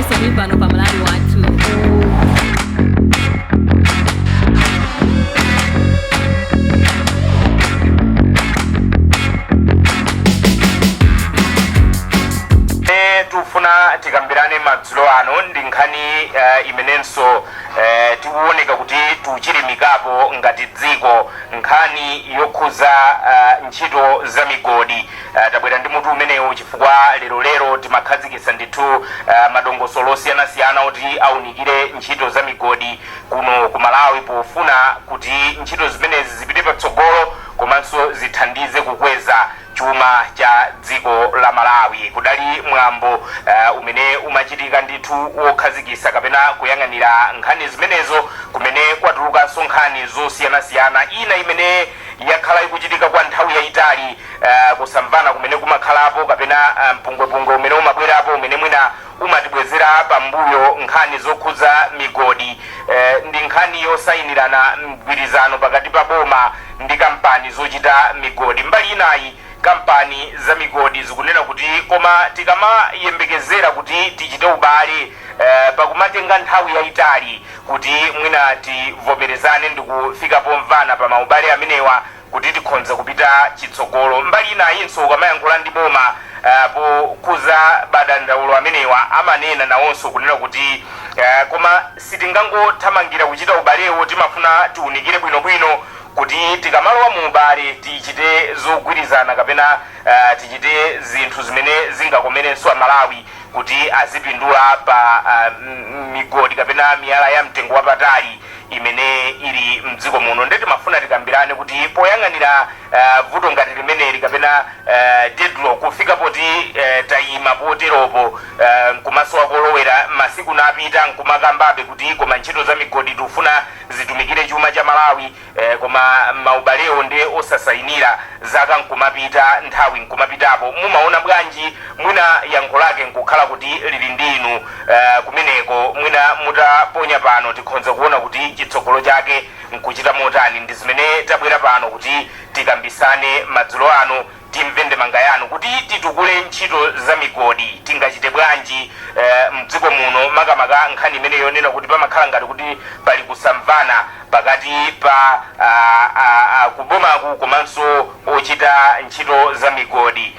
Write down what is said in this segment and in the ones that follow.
Somi pano pa Malawi wathu. Tufuna tikambirane madzulo ano ndi nkhani imenenso tikuoneka kuti tuchilimikapo ngati dziko, nkhani yokhuza ntchito za migodi. Tabwera ndi mutu umenewu chifukwa lero timakhazikitsa ndithu madongosolo osiyanasiyana oti aunikire ntchito za migodi kuno ku Malawi pofuna kuti ntchito zimenezi zipite patsogolo komanso zithandize kukweza chuma cha dziko la Malawi. Kudali mwambo umene umachitika ndithu wokhazikitsa kapena kuyang'anira nkhani zimenezo, kumene kwatulukanso nkhani zosiyanasiyana, ina imene yakhala ikuchitika kwa nthawi yayitali, kusamvana kumene kumakhalapo kapena mpungwepungwe umene umabwerapo umene mwina umatibwezera pambuyo nkhani zokhuza migodi. Ndi nkhani yosayinirana mgwirizano pakati pa boma ndi kampani zochita migodi. Mbali inayi kampani za migodi zikunena kuti koma tikamayembekezera kuti tichite ubale pakumatenga nthawi yayitali kuti mwina tivomerezane ndi kufika pomvana pa maubale amenewa kuti tikhonza kupita chitsogolo. Mbali inayinso ukamayankhula ndi boma pokhuza madandaulo amenewa amanena nawonso kunena kuti koma sitingangothamangira kuchita ubalewo, timafuna tiunikire bwinobwino kuti tikamalowa mu ubale tichite zogwirizana kapena tichite zinthu zimene zingakomerenso Amalawi kuti azipindula pa migodi kapena miyala ya mtengo wapatali imene ili mdziko muno. Ndeti mafuna tikambirane kuti poyang'anira vuto ngati limeneli kapena deadlock kufika poti tayima poteropo nkumaso wakolowera masiku napita nkumakambabe kuti koma ntchito za migodi tikufuna zitumikire chuma cha Malawi, koma maubalewo ndi osasayinira zaka nkumapita, nthawi nkumapitapo. Mumaona bwanji mwina yankho lake nkukhala kuti lili ndinu kumeneko, mwina mutaponya pano tikhonza kuona kuti chitsogolo chake nkuchita motani? Ndi zimene tabwera pano kuti tikambisane madzulo ano, timve ndemanga yanu kuti titukule ntchito za migodi tingachite bwanji mdziko muno, makamaka nkhani imene yonena kuti pamakhala ngati kuti pali kusamvana pakati pa kubomaku komanso ochita ntchito za migodi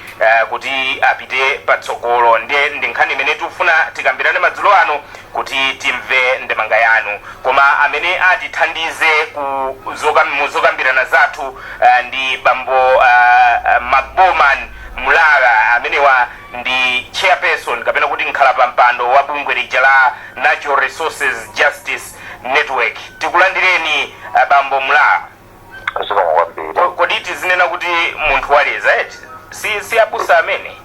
kuti apite patsogolo. Ndi nkhani imene tikufuna tikambirane madzulo ano kuti timve ndemanga yanu. Koma amene atithandize muzokambirana zathu ndi bambo Magboman Mulaga, amenewa ndi chairperson kapena kuti nkhala pa mpando wa bungwe lija la Natural Resources Justice Network. Tikulandireni bambo Mulaga. Kodi tizinena kuti munthu waleza eti si abusa amene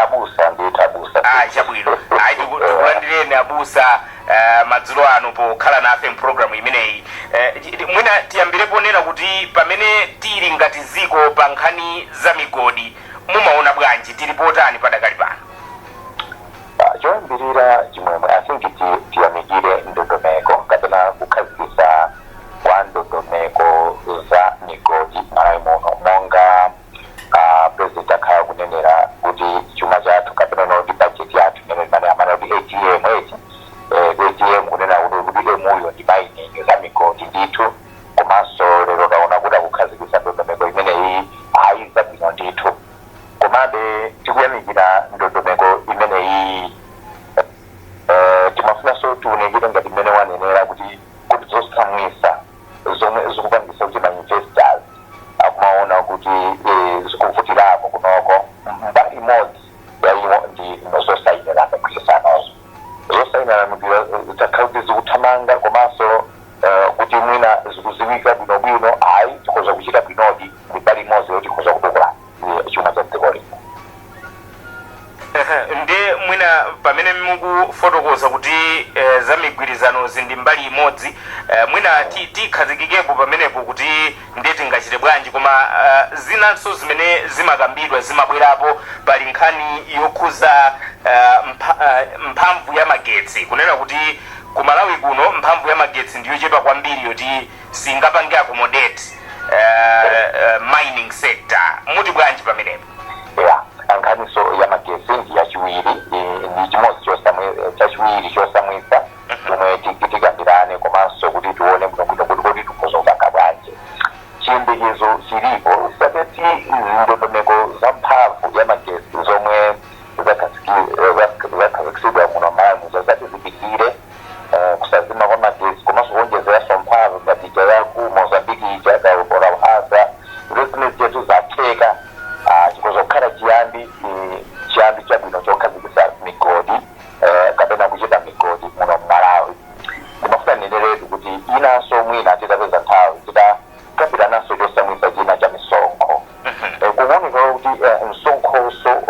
abusa ndithu abusa chabwino. Ayi tikulandireni abusa madzulo ano pokhala nafe mpulogalamu imeneyi. Mwina tiyambirepo nena kuti pamene tili ngati ziko pa nkhani za migodi mumaona bwanji, tili potani padakali pano? choyambirira chimwemwe asingi tiyamikire ndondomeko kapena kukhazikitsa kwa ndondomeko za migodi Malawi muno, monga president akhala kunenera kuti chuma chathu kapena noti budget yathu imene imene amana kuti ATM kunena kuti emuyo ndi mining za migodi ndithu. Komanso lero taona kuti akukhazikitsa ndondomeko imeneyi ayiza bwino ndithu, komabe tikuyamikira ndondomeko imeneyi. Timafunanso tiunikire ngati mmene wanenera kuti zosamwisa zomwe zikupangisa kuti ma-investors akumaona kuti zikuvutirapo kunoko mbali imodzi yaiwo ndi zosayinira migwirizanozo. Zosayinira migwirizano zakhala kuti zikuthamanga komanso kuti mwina zikuziwika bwinobwino, ayi tikhoza kuchita bwinodi ndi mbali imodzi yoti tikhoza kutukula chuma cha dziko lino. Ndi mwina pamene mukufotokoza kuti za migwirizano zindi mbali imodzi, mwina tikhazikikepo pamenepo kuti ndiye tingachite bwanji, koma zinanso zimene zimakambidwa zimabwerapo pali nkhani yokhuza mphamvu ya magetsi, kunena kuti ku Malawi kuno mphamvu ya magetsi ndiyochepa kwambiri yoti singapange accommodate mining sector. Muti bwanji pamenepo? Nkhaniso ya magetsi ndi yachiwiri, ndi chimodzi chachiwiri chiyambi chabwino chokhazikitsa migodi kapena kuchita migodi muno mmalawi. Ndimafuna ndineneretu kuti inanso mwina titapeza nthawi tikapita naso chosamwisa china cha misonkho kuoneka kuti msonkhoso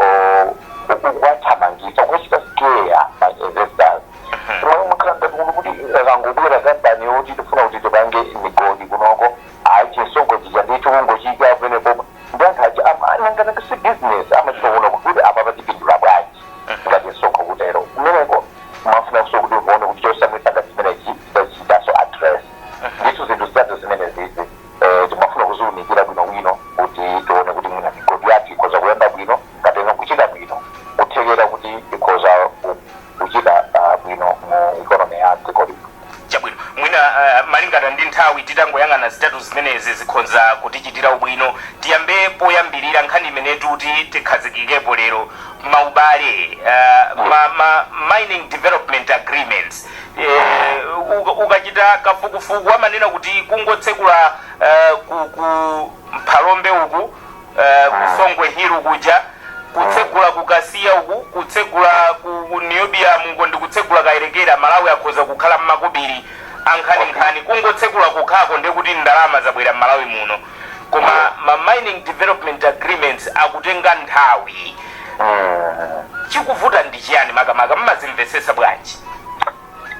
wathamangisa kuchita scare ma investors makhala kuti akangobwera kampani yoti tifuna kuti tipange migodi kunoko chisonko chija ndicho kungochika penepo ndanthu ananganakisi business amachitoona kuti apa patipindula bwanji ngati nsonko kutero kumeneko mafuna kuso kuti uone kuti chosamwisa ngati chimenechi chitaso address ndithu zinthu zitatu zimene zizi timafuna kuziunikira bwinobwino kuti tione kuti mwina migodi yathu ikhoza kuyenda bwino kapena kuchita bwino kuthekera kuti ikhoza kuchita bwino mu economy ya dziko lino. Chabwino mwina malingana ndi nthawi titangoyang'ana zitatu zimenezi zikhonza kutichitira ubwino tiyambe poyambirira nkhani imene kuti tikhazikikepo lero maubale mining development agreements ukachita kafukufuku amanena kuti kungotsekula ku Mphalombe uku kusongwe hiru kuja kutsekula kukasiya uku kutsekula ku Niobia mungo ndi kutsekula kaerekera Malawi akhoza kukhala mmakubiri ankhani kungotsekula kukhako ndi kuti ndalama zabwera Malawi muno koma ma mining development agreements akutenga nthawi chikuvuta ndi chiyani makamaka mmazimvesesa bwanji?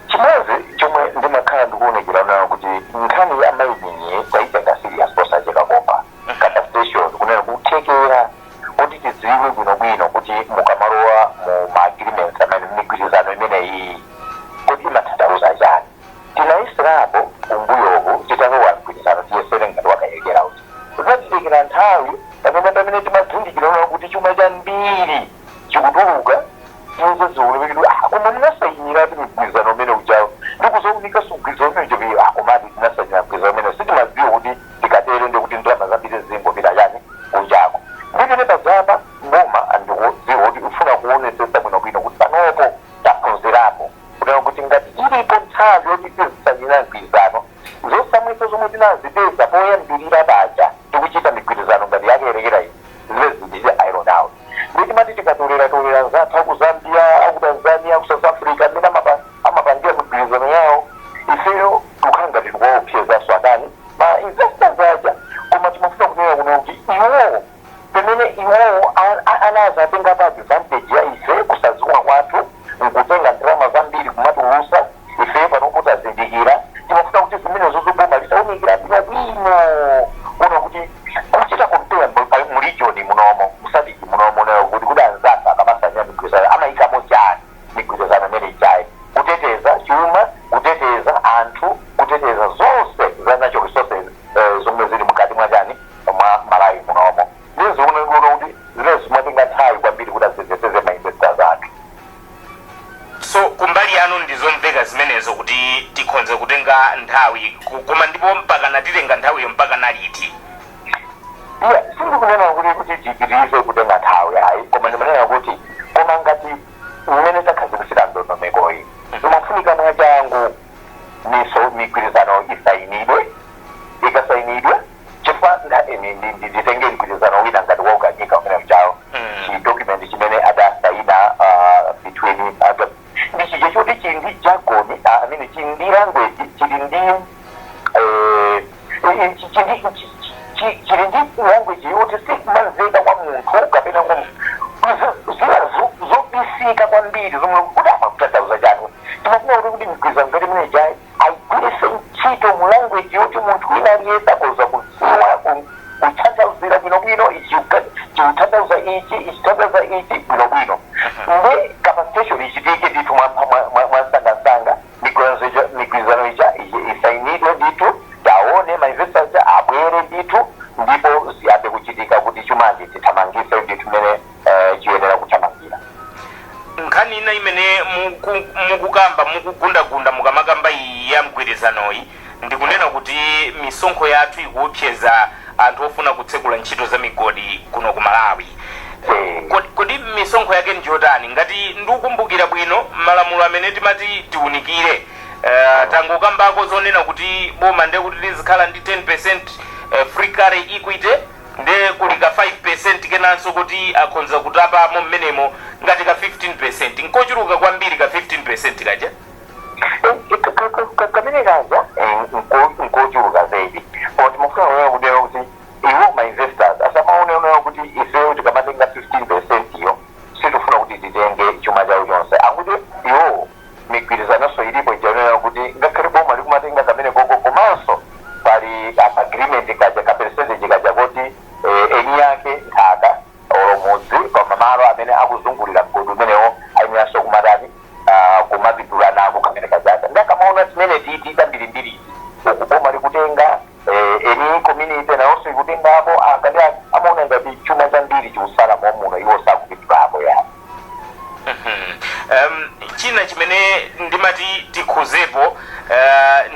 Chimodzi chomwe ndimakhala ndikuonekera nawo kuti nkhani ya mining taitenga serious posacheka kopa kata station kunena kuthekera kuti tidziwe bwinobwino kuti mukamalowa mu ma-agreements amene migwirizano imeneyi kuti imatanthauza chani. Tinaisirapo kumbuyoko titalowa mgwirizano tiyesere ngati wakayerekera kuti zatitekera nthawi pamene timadzindikira kuti chuma chambiri chikutuluka izo ziwulewekera koma munasayiniratu migwirizano umene ujawo ndikuzounika sugwirizano umene ujawo akomati tinasayinira mgwirizano umene sitimadziwa kuti tikatere ndikuti ndalama zambiri zingopita chani kunjako ndikene pazapa mboma andikudziwa kuti ufuna kuonesesa bwinobwino kuti panopo taphunzirapo kunena kuti ngati ilipo nthawi yoti tizisayinira mgwirizano zosamwisa zomwe tinazipeza poyambirira baja tikuchita migwirizano ngati yakeyerekera iyi zilezindije iron out nditimati tikatolera zathu aku Zambia aku Tanzania ku South Africa amene amapangira migwirizano yawo ifeyo tukhala ngati tikuwaopsezaso adani ma investors aja koma timafuna kunena kuno kuti iwowo pamene iwowo anazatenga pa advantage ya ife kusaziwa kwathu nkutenga ndalama zambiri kumatulusa ife panokuti azindikira timafuna kuti zimene zozoboma lisaunikira bwino kuno kuti kuchita compare muligioni munomo musadiki munomo nayo kuti anzanga akamasanya migwirizano amayikamo chani migwirizano imene ichayi kuteteza chuma kuteteza anthu kuteteza zonse za natural resources zomwe zili mukati mwa chani mwa Malawi munomo ndizoonekuona kuti zimene zimatenga nthawi kwambiri kuti azizeseze ma-investors athu. So kumbali yanu ndizomveka zimenezo kuti tikhonze kutenga nthawi koma ndipo mpaka natitenga nthawiyo mpaka naliti? Sindikunena kuti tipitirize kutenga nthawi ayi koma ndimanena kuti koma ngati mmene takhazikitsira ndondomeko iyi zimafunika mwachangu migwirizano isayinidwe ikasayinidwa chifukwa nditenge mgwirizano wina ngati waukanyika umene uchawo chidocument chimene adasayina between ndichije choti chili ndi jargon amene chili ndi language chili ndi chili ndi language yoti sikumamveka kwa munthu kapena zobisika kwambiri zomwe kuti amakutanthauza chani timafuna kuti migwirizano ngati imene ijayi ayigwiritse ntchito mu language yoti munthu wina aliyense akhoza kudziwa kutanthauzira bwinobwino chikutanthauza ichi ichitanthauza ichi bwinobwino ndi capacitation ichitike ndithu mwansangasanga migwirizano ija isayinidwe ndithu taone ma-investors abwere ndithu ndipo ziyambe kuchitika kuti chumachi tithamangise ndithu mmene chiyenera kuthamangira. Nkhani ina imene mukukamba mukugundagunda mukamakamba iyi ya mgwirizanoyi ndikunena kuti misonkho yathu ikuopseza anthu ofuna kutsekula ntchito za migodi kuno ku Malawi. Kodi misonkho yake njotani ngati ndikukumbukira bwino malamulo amene timati tiunikire tangokambako zonena kuti boma ndekuti lizikhala ndi 10% free carry equity nde kuli ka 5% kenanso kuti akhonza kutapamo mmenemo ngati ka 15%, nkochuluka kwambiri ka 15% kaja kamene kaja nkochuluka zaidi koti mufuna unaona kuti iwo ma investors asamaone unaona kuti ife tikamatenga 15% iyo situfuna kuti titenge chuma chawo chonse akuti iwo migwirizanonso ilipo ijaonera kuti ngakhale boma likumatenga kamene koko komanso pali agreement kaja ka percentage kaja kuti eni yake nthaka olomudzi koma malo amene akuzungulira mgodi umenewo ayeneraso kumatani kumapindula nako kamene kajaka ndakamaona timene titi tambirimbiri ukuboma likutenga eni community nawonso ikutengapo akati amaona ngati chuma chambiri chikusala momuno iwo sakupindulapo yani. china chimene ndimati tikhuzepo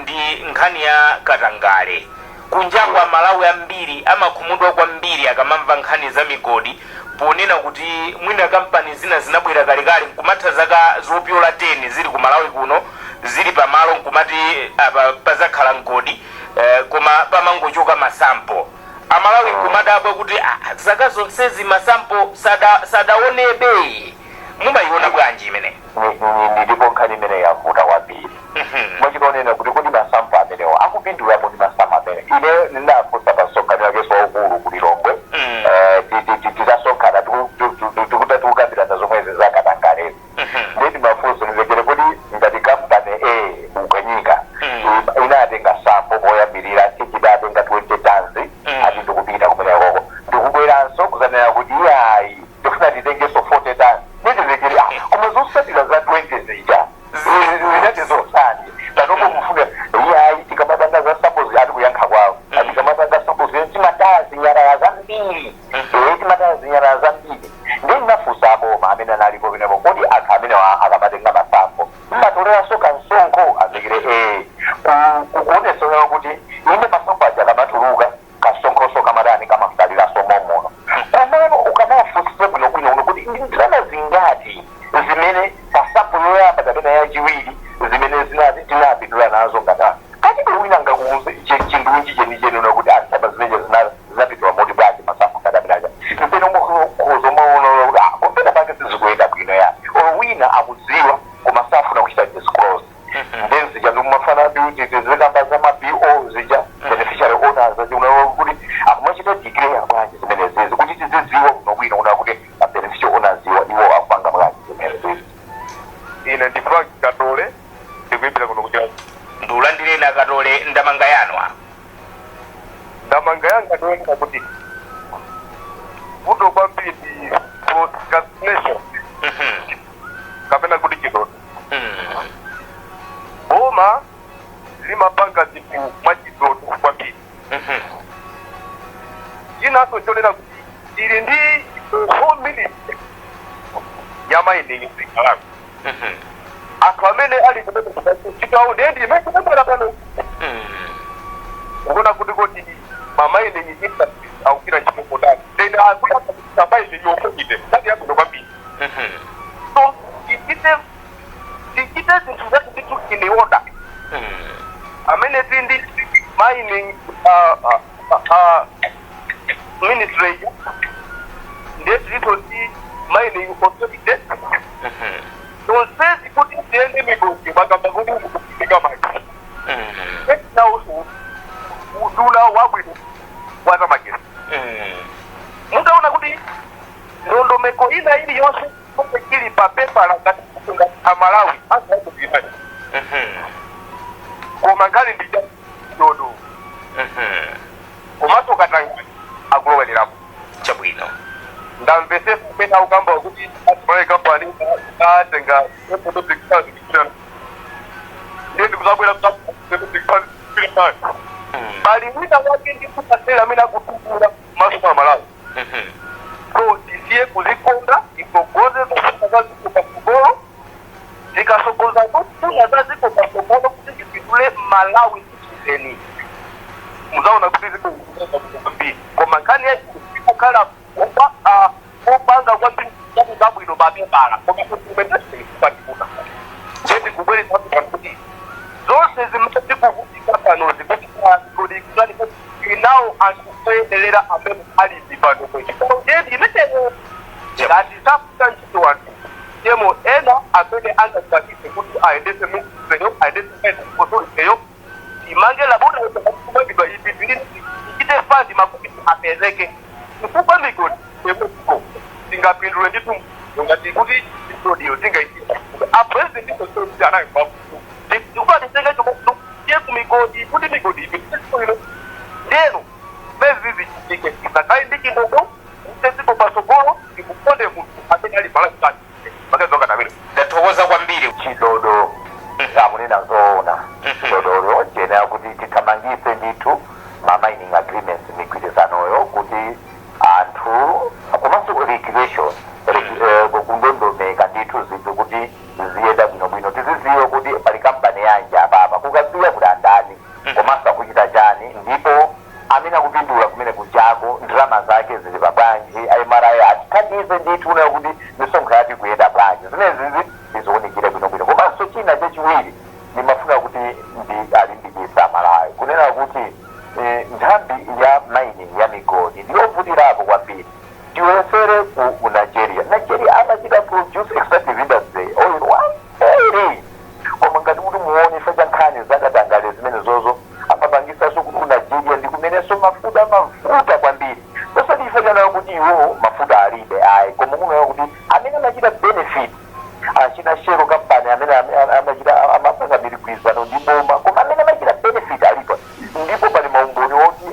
ndi nkhani ya katangale. Kunjangwa Malawi ambiri amakhumudwa kwambiri akamamva nkhani za migodi ponena kuti mwina kampani zina zinabwera kalekale nkumatha zaka zopyola 10 zili ku Malawi kuno zili pamalo nkumati pazakhala mgodi koma pamangochoka masampo amalawi nkumadabwa kuti zaka zonsezi masampo sadaonebe. Mumayiona bwanji imene? Ndipo nkhani imene yavuta kwambiri mwachikaonena kuti kodi masampo amenewo akupindulapo ndi masampo amene ine ndinafunsa pasonkhano yakeso waukulu ku Lilongwe titasonkhana tikuta tikukambirana zomwezi zakatangalezo ndeti mafunso ndizekere kuti ngati kampani ukanyika inatenga sampo poyambirira tichidatenga 20 tons ati ndikupita kumenekoko ndikubweranso kuzanena kuti iyayi ndifuna titengeso 40 tons ndizekere koma zosatira za 20 zija zinati zosani tanoko mfuna iyayi tikamatanga za sampo ati kuyankha kwawo tikamatanga sampo timataya zinyarara zambiri timataya zinyarara zambiri ndinafunsa aboma amene analipo penepo kodi anthu amene akamatenga masampo mmatoleraso kansonko azikire kukuonesera kuti ine masampo aja akamatuluka kasonkhoso kamatani kamasaliraso momuno pamene ukamafunsa bwino uno kuti ndalama zingati zimene pasampo yoyamba kapena yachiwiri zimene tinapindula nazo ngata kati wina ngakuuze chindunji chenicheni kuti asaba zimene zinapindula moti bwanji masampo kadapinaja mpeno kuzomaona kupena pake sizikuyenda bwino ya wina akudziwa koma safuna kuchita disclose then zija ndimafana beauty zikamba za BO zija beneficiary owners unaona kuti akumachita declare bwanji zimene zizi kuti tizidziwa kunobwino unaona kuti beneficiary owners iwo akupanga bwanji zimene zizi. Ine ndi Frank Katole ndikuimbira kuno kuchira ndulandire na Katole ndamanga yanwa ndamanga yanga ndoenda kuti vuto kwambiri ndi procrastination kapena kuti chidodo boma limapanga zinthu mwachidodo kwambiri inaso chonena kuti ili ndi whole ministry ya mining zikalamu anthu amene ali kumene chitawo ndendi imene kumabwera pano ngona kuti kuti mamining industry aukira chipoko ndani then akuya kusabayize yofukite ndani yabwino kwambiri so tikite zinthu zati zithu in order amene tindi mining ministry ndeti litoti mining authority nonsezi kuti tiende migodi bagamba kuti ukupika maji nawo udula wabwino wata magesi mudaona kuti ndondomeko ina ili yonse ili papepa la Malawi asakupimani koma ngali ndija dodo komaso katanga agulowelerapo chabwino ndamvese pena ukamba kuti atmai company atenga ndi kuzabwera bali wina wake ndi kutasera amene akutukula maso Malawi so tisiye kuzikonda itogoze zokutazaziko pasogolo zikasogoza kutuna zaziko pasogolo kuti zipindule Malawi citizeni muzaona kuti zikumbiri koma nkhani kukhala kupanga kwambiri zabwino babembala koma kumetesikupatikuna cheti kubweresa kuti zonse zimene zikuvutika pano zikuti now and kuendelera amene ali zipando kwechikolo ndi imeneyo ngati safuta ntchito wanthu yemo ena amene angazibakise kuti ayendese mukuseyo ayendese kusoleyo imange labona kumagidwa ibibili ichite fandi makuti apezeke chifukwa migodi yemuko tingapindule nditu ngati kuti studio tingaitira apese ndiko studio anayo babu ndikuba nditenge chokutu ye kumigodi kuti migodi ibibili ndeno bezizi chike isakai ndikindogo utesiko pasogolo ikukonde mutu amene ali balakani bakazonga tabiri ndathokoza kwambiri chidodo amunena zoona chidodolo jena kuti tikamangise ndithu ma-mining agreements migwirizanoyo kuti anthu komanso recreation kundondomeka ndithu zinthu kuti ziyenda bwinobwino tiziziwe kuti pali kampani yanji apapa kukadziwa kuti andani komanso akuchita chani ndipo amene akupindula kumene kuchako ndalama zake zili pa bwanji aimarayi atithandize ndithu unayo kuti misonkho yati kuyenda bwanji zimenezi ndizoonekera bwinobwino komanso china chachiwiri ndimafuna kuti alimbikitsa Malawi kunena kuti nthambi ya mining ya migodi ndiyovutirapo kwambiri tiwesere ku Nigeria amachita produce extractive industry oil wambiri koma ngati kuti muone fa chankhani zakatangale zimene zozo amapangisaso kuti ku Nigeria ndi kumenenso mafuta kwambiri osati ife chanayo kuti iwo mafuta alibe ayi koma kunayo kuti amene amachita benefit achina share company amene amapanga miligwizano ndi boma koma amene amachita benefit alipo ndipo pali maumboni oti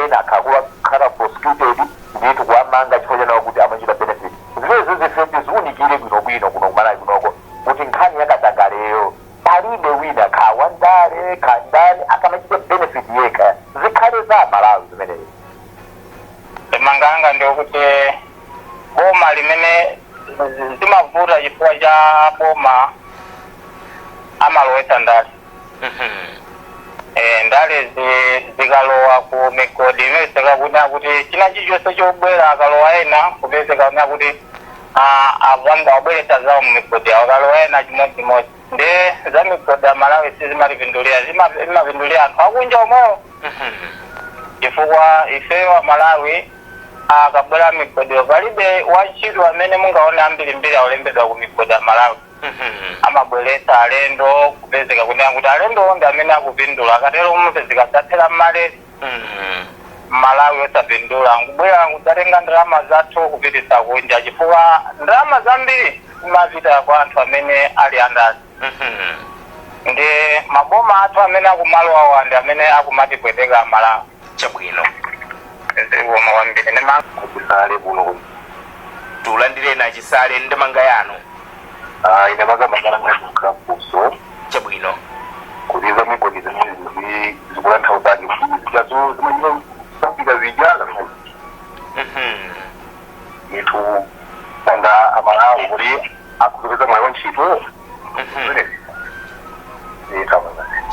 ena akakhala prosecuted ndithu kuamanga chifukwa chanayo kuti amachita benefit zimenezo zifeti ziunikire bwinobwino kuno kumalawi kunoko kuti nkhani yakatangaleyo palibe wina kawandale kandani akamachita benefit yekha zikhale za Malawi zimenezo manganga ndikuti boma limene zimavuta chifukwa cha boma amalowetsa ndale ndale zikalowa ku migodi imeseka kunena kuti china chilichonse chobwera akalowa ena kupezeka kunena kuti avanga wabweretsa zawo mu migodi awo akalowa ena chimodzimodzi ndi za migodi ya Malawi sizimatipindulira zimapindulira anthu akunja omwewo chifukwa ifeyo a Malawi akabwera migodi palibe wantchito amene mungaone ambirimbiri aulembedwa ku migodi ya Malawi amabweretsa alendo kupezeka kunena kuti alendo ndi amene akupindula akatero mupezeka zathera mmalere Malawi osapindula nkubwera nkudzatenga ndalama zathu kupititsa kunja chifukwa ndalama zambiri zimapita kwa anthu amene ali andasi ndi maboma athu amene akumalo awo ndi amene akumatipweteka Malawi chabwino zikoma kwambiri kusale kuno tulandireni achisale ndemanga yanu ine makamangana ngakukapuso chabwino kuliza migodi zimene zikulantha utaki zijazo zimene zapita zijala itu anga Amalawi kuti akuzopeza mwayi wantchito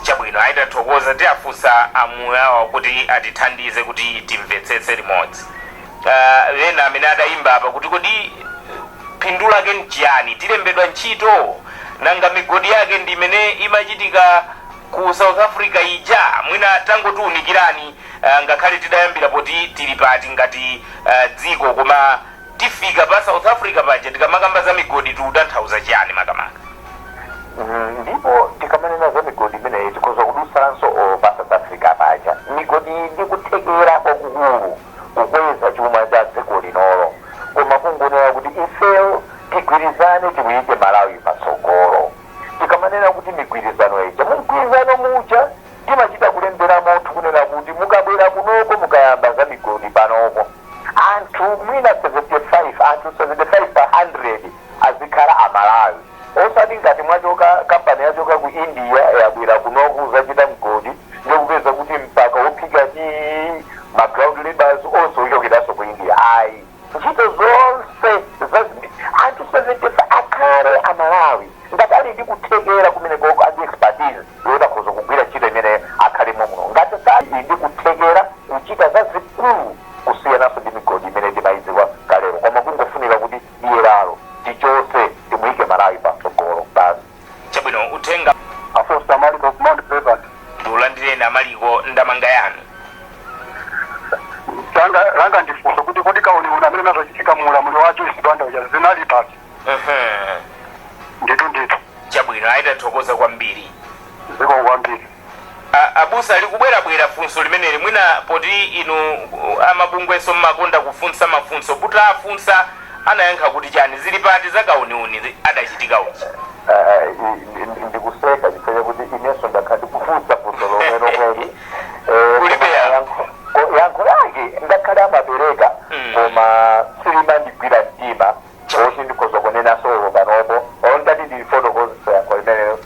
chabwino aitathokoza tiafunsa amuyawa kuti atithandize kuti timvetsetse limodzi ena amene adayimba apa kuti kodi phindu lake nchiyani tilembedwa ntchito nanga migodi yake ndi imene imachitika ku South Africa ija mwina tangotiunikirani ngakhale tidayambira poti tili pati ngati dziko koma tifika pa South Africa paja tikamakamba za migodi tiutanthauza chiyani makamaka ndipo tikamanena za migodi imeneyi tikhoza kudusanso pa South Africa paja migodi ndi kuthekera kwakukulu kukweza chuma cha dziko linolo koma kungonera kuti ifeyo tigwirizane timuyike Malawi patsogolo tikamanena kuti migwirizano ija mugwirizano muja timachita kulembera munthu kunena kuti mukabwera kunoko mukayamba za migodi panoko anthu mwina 75 anthu 75 pa 100 azikhala a Malawi osati ngati mwachoka kampani yachoka ku India yabwera kunoko uzachita mgodi ndikupeza kuti mpaka wophika chi ma-ground labours onse uchokeranso ku India ayi ntchito zonse anthu 75 akhale a Malawi ngati ali ndi kuthekera kumene koko andi expertise yoti akhoza kugwira ntchito imene akhalemo muno ngati sali ndi kuthekera kuchita za zikulu kusiyanaso ndi migodi imene timayidziwa kalero koma kungofunika kuti iyeralo tichose timuyike Malawi patsogolo basi chabwino uthenga afosta Maliko Mount Pleasant tulandireni amaliko ndamanga yanu mulamuli wa Joyce Banda uja zinali pati nditu chabwino aitathokoza kwambiri ziko kwambiri. Abusa ali kubwerabwera funso limeneli mwina poti inu amabungweso mmakonda kufunsa mafunso kuti afunsa anayankha kuti chani zili pati zakauniuni adachitika uchi ndikuseka chifukwa kuti inenso ndakhati kufunsa funso lomwelo kweli kulibe yankho lake ngakhale amapereka koma silimandigwira mtima oti ndikhoza kunena solo panopo ondati ndilifotokozesa yankho limenelo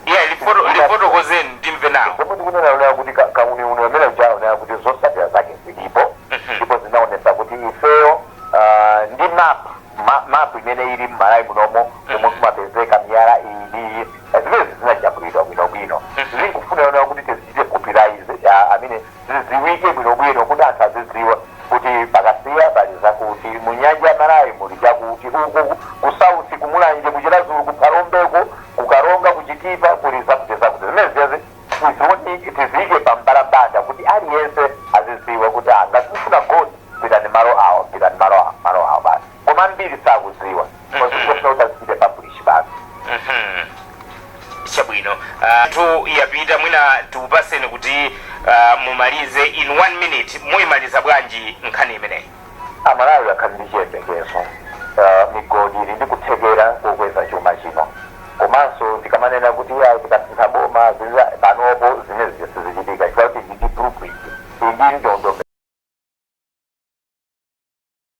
lifotokozeni ndimve nawo zomwe ndikunena lea kuti kauni uno amene ujaonera kuti zosatira zake zilipo ndipo zinaonesa kuti ifeyo ndi mapu imene ili mmalayi munomo omwe kumapezeka miyala ili zimene zinajambulidwa bwinobwino zikufuna yonera kuti tizichite popularize amene ziziwike bwinobwino kuti anthu aziziwa kuti pakasiya pali zakuti munyanja ya malayi muli chakuti uku kusauthi kumulanje kuchilazulu kuphalombeko kukaronga kuchitipa kuli zakuti zimene ziyeze tizike pambalambanda kuti aliyense aziziwa kuti ngatifuna godi pitani malo awo basi koma mbiri sakuziwa kozikofuna kuti azipite publish basi chabwino tu yapita mwina tikupaseni kuti mumalize in 1 minute muyimaliza bwanji nkhani imeneyi amalawi akhali ndi chiyembekezo migodi ili ndi kuthekera kokweza chuma chino komanso tikamanena kuti tikasintha boma panopo zimene zizichitika chifukwa kuti ndi blueprint ili ndi